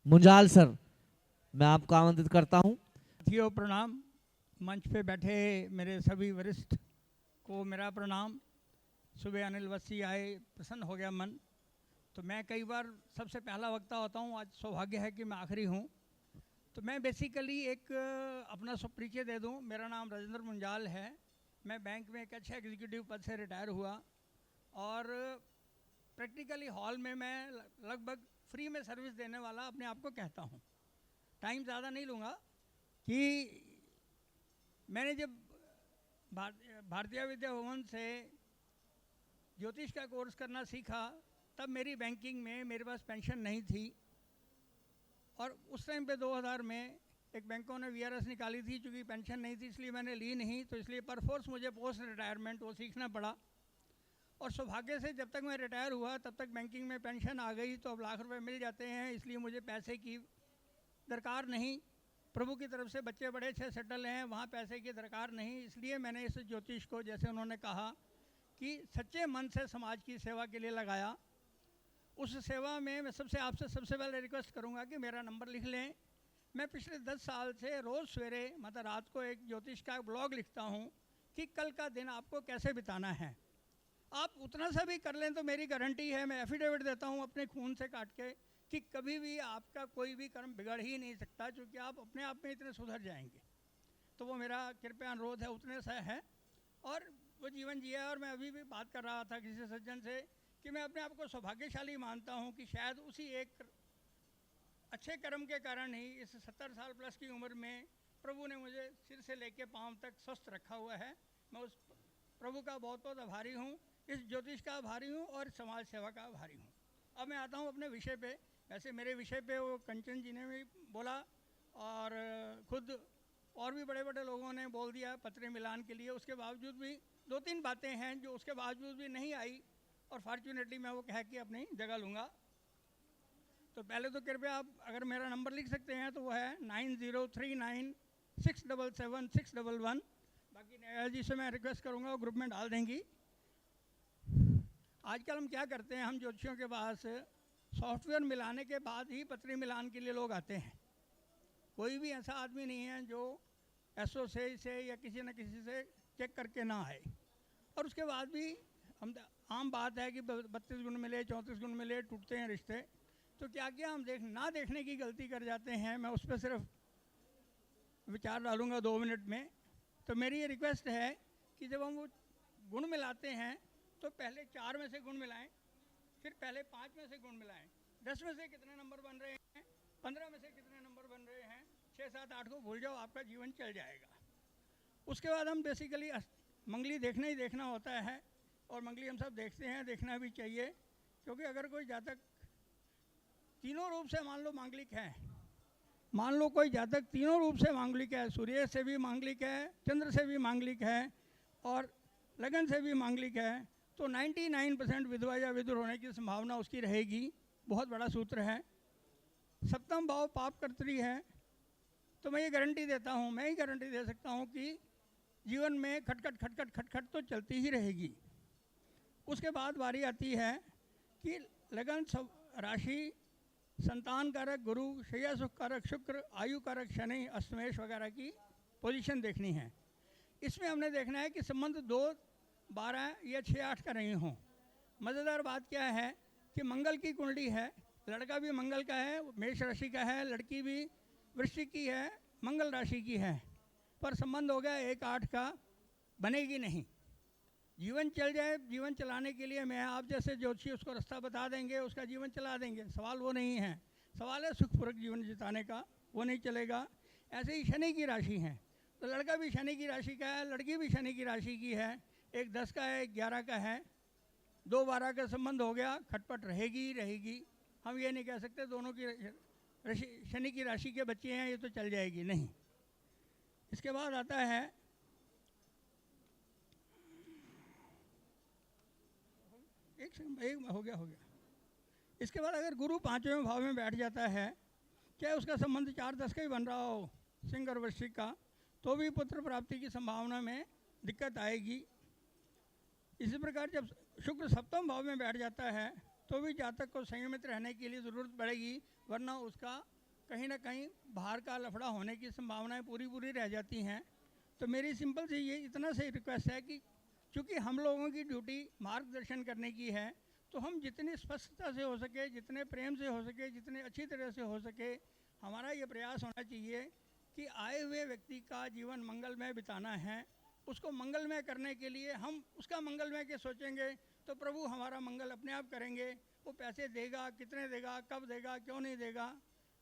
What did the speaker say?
Munjal sir, मैं आपको आमंत्रित करता हूं। साथियों प्रणाम। मंच पे बैठे मेरे सभी वरिष्ठ को मेरा प्रणाम। सुबह अनिल वस्सी आए, प्रसन्न हो गया मन। तो मैं कई बार सबसे पहला वक्ता होता हूँ, आज सौभाग्य है कि मैं आखिरी हूँ। तो मैं बेसिकली एक अपना परिचय दे दूँ। मेरा नाम राजेंद्र मुंजाल है। मैं बैंक में एक अच्छा एग्जीक्यूटिव पद से रिटायर हुआ और प्रैक्टिकली हॉल में मैं लगभग फ्री में सर्विस देने वाला अपने आप को कहता हूँ। टाइम ज़्यादा नहीं लूँगा कि मैंने जब भारतीय विद्या भवन से ज्योतिष का कोर्स करना सीखा, तब मेरी बैंकिंग में मेरे पास पेंशन नहीं थी और उस टाइम पे 2000 में एक बैंकों ने वीआरएस निकाली थी। चूँकि पेंशन नहीं थी इसलिए मैंने ली नहीं, तो इसलिए परफोर्स मुझे पोस्ट रिटायरमेंट वो सीखना पड़ा। और सौभाग्य से जब तक मैं रिटायर हुआ तब तक बैंकिंग में पेंशन आ गई, तो अब लाख रुपए मिल जाते हैं, इसलिए मुझे पैसे की दरकार नहीं। प्रभु की तरफ से बच्चे बड़े अच्छे सेटल हैं, वहाँ पैसे की दरकार नहीं। इसलिए मैंने इस ज्योतिष को, जैसे उन्होंने कहा कि सच्चे मन से समाज की सेवा के लिए लगाया। उस सेवा में मैं आपसे सबसे पहले रिक्वेस्ट करूँगा कि मेरा नंबर लिख लें। मैं पिछले 10 साल से रोज़ सवेरे मतलब रात को एक ज्योतिष का ब्लॉग लिखता हूँ कि कल का दिन आपको कैसे बिताना है। आप उतना सा भी कर लें तो मेरी गारंटी है, मैं एफिडेविट देता हूँ अपने खून से काट के, कि कभी भी आपका कोई भी कर्म बिगड़ ही नहीं सकता, क्योंकि आप अपने आप में इतने सुधर जाएंगे। तो वो मेरा कृपया अनुरोध है, उतने सा है। और वो जीवन जिया। और मैं अभी भी बात कर रहा था किसी सज्जन से कि मैं अपने आप को सौभाग्यशाली मानता हूँ कि शायद उसी एक अच्छे कर्म के कारण ही इस 70 साल प्लस की उम्र में प्रभु ने मुझे सिर से लेके पाँव तक स्वस्थ रखा हुआ है। मैं उस प्रभु का बहुत बहुत आभारी हूँ, इस ज्योतिष का आभारी हूँ और समाज सेवा का आभारी हूँ। अब मैं आता हूँ अपने विषय पे। वैसे मेरे विषय पे वो कंचन जी ने भी बोला और खुद और भी बड़े बड़े लोगों ने बोल दिया पत्र मिलान के लिए। उसके बावजूद भी 2-3 बातें हैं जो उसके बावजूद भी नहीं आई और फॉर्चुनेटली मैं वो कह के अपनी जगह लूँगा। तो पहले तो कृपया आप अगर मेरा नंबर लिख सकते हैं तो वो है 9039677611। बाकी नया जी से मैं रिक्वेस्ट करूँगा वो ग्रुप में डाल देंगी। आजकल हम क्या करते हैं, हम ज्योतिषियों के पास सॉफ्टवेयर मिलाने के बाद ही पत्री मिलान के लिए लोग आते हैं। कोई भी ऐसा आदमी नहीं है जो एसओ से या किसी न किसी से चेक करके ना आए। और उसके बाद भी हम आम बात है कि 32 गुण मिले, 34 गुण मिले, टूटते हैं रिश्ते। तो क्या क्या हम ना देखने की गलती कर जाते हैं। मैं उस पर सिर्फ विचार डालूंगा 2 मिनट में। तो मेरी ये रिक्वेस्ट है कि जब हम वो गुण मिलाते हैं तो पहले 4 में से गुण मिलाएं, फिर पहले 5 में से गुण मिलाएं। 10 में से कितने नंबर बन रहे हैं, 15 में से कितने नंबर बन रहे हैं, 6, 7, 8 को भूल जाओ, आपका जीवन चल जाएगा। उसके बाद हम बेसिकली मंगली देखना ही देखना होता है और मंगली हम सब देखते हैं, देखना भी चाहिए। क्योंकि अगर कोई जातक तीनों रूप से मान लो मांगलिक है, मान लो कोई जातक तीनों रूप से मांगलिक है, सूर्य से भी मांगलिक है, चंद्र से भी मांगलिक है और लगन से भी मांगलिक है, तो 99% विधवा या विधुर होने की संभावना उसकी रहेगी। बहुत बड़ा सूत्र है। सप्तम भाव पाप कर्त्री है। तो मैं ये गारंटी देता हूँ, मैं ही गारंटी दे सकता हूँ कि जीवन में खटखट खटखट खटखट तो चलती ही रहेगी। उसके बाद बारी आती है कि लगन राशि, संतान कारक गुरु, शैया सुख कारक शुक्र, आयु कारक शनि, अष्टमेश वगैरह की पोजीशन देखनी है। इसमें हमने देखना है कि संबंध 2, 12 या 6, 8 का नहीं हो। मज़ेदार बात क्या है कि मंगल की कुंडली है, लड़का भी मंगल का है, मेष राशि का है, लड़की भी वृश्चिक की है, मंगल राशि की है, पर संबंध हो गया 1, 8 का, बनेगी नहीं। जीवन चल जाए, जीवन चलाने के लिए मैं आप जैसे ज्योतिषी उसको रास्ता बता देंगे, उसका जीवन चला देंगे, सवाल वो नहीं है। सवाल है सुखपूर्वक जीवन जिताने का, वो नहीं चलेगा। ऐसे ही शनि की राशि है, तो लड़का भी शनि की राशि का है, लड़की भी शनि की राशि की है। एक 10 का है, एक 11 का है, 2, 12 का संबंध हो गया, खटपट रहेगी ही रहेगी। हम ये नहीं कह सकते दोनों की शनि की राशि के बच्चे हैं ये तो चल जाएगी, नहीं। इसके बाद आता है एक हो गया। इसके बाद अगर गुरु 5वें भाव में बैठ जाता है, चाहे उसका संबंध 4, 10 का ही बन रहा हो, सिंह और वृश्चिक का, तो भी पुत्र प्राप्ति की संभावना में दिक्कत आएगी। इसी प्रकार जब शुक्र 7वें भाव में बैठ जाता है तो भी जातक को संयमित रहने के लिए ज़रूरत पड़ेगी, वरना उसका कहीं ना कहीं बाहर का लफड़ा होने की संभावनाएं पूरी रह जाती हैं। तो मेरी सिंपल सी ये इतना से रिक्वेस्ट है कि चूँकि हम लोगों की ड्यूटी मार्गदर्शन करने की है, तो हम जितनी स्पष्टता से हो सके, जितने प्रेम से हो सके, जितने अच्छी तरह से हो सके, हमारा ये प्रयास होना चाहिए कि आए हुए व्यक्ति का जीवन मंगलमय बिताना है। उसको मंगलमय करने के लिए हम उसका मंगलमय के सोचेंगे तो प्रभु हमारा मंगल अपने आप करेंगे। वो पैसे देगा, कितने देगा, कब देगा, क्यों नहीं देगा,